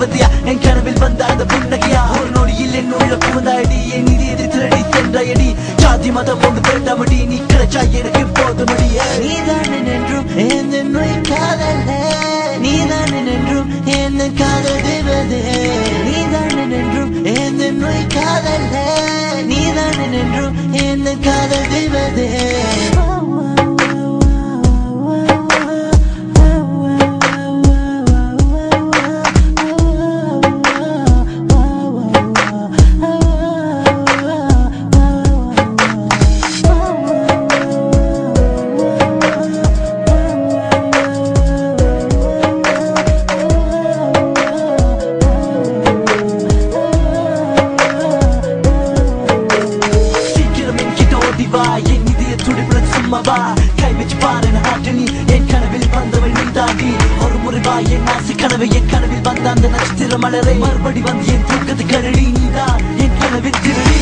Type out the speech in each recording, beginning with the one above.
தேவதையா என் கனவில் வந்த அந்த புன்னகையா ஒரு நொடியில் என் உள்ள புகுந்தாயடி என் நிதியதை திருடி சென்றாயடி ஜாதி மதம் ஒன்று வேண்டாமடி நீ கிடைச்சா எனக்கு போதுமடி நீதான் என்றும் என்னை காதல் நீதான் என்றும் என்ன காதல் தேவதே நீதான் என்றும் என்னை காதல் நீதான் என்றும் என்ன காதல் தேவதே கை வச்சு பாரு ஆட்டணி என் கனவில் வந்தவள் நீ தாண்டி ஒரு முறை வா என் ஆசை கனவை என் கனவில் வந்த அந்த நட்சத்திர மலரை மறுபடி வந்து என் தூக்கத்தை கரடி நீதான் என் கனவில் திருடி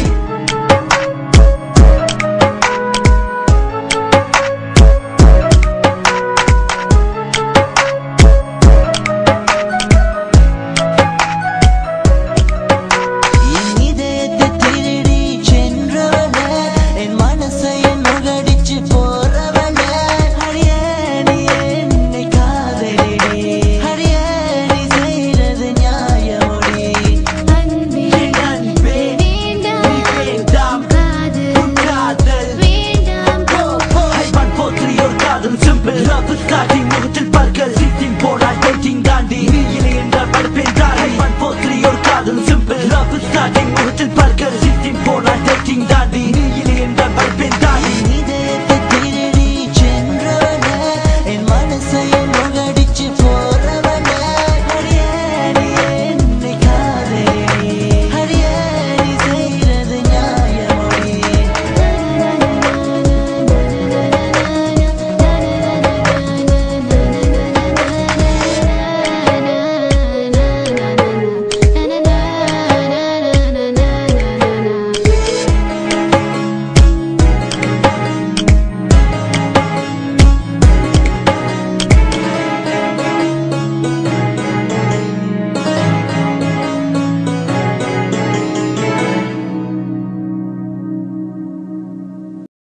Starting முகத்தில் பற்கள் சிட்டிங் போனால் டேட்டிங் தாண்டி நீ இல்லை என்றால் படுப்பேன் தாண்டி 1 4 3 ஒரு காதல் சிம்பிள் love starting முகத்தில் பற்கள் சிட்டிங் போனால் டேட்டிங்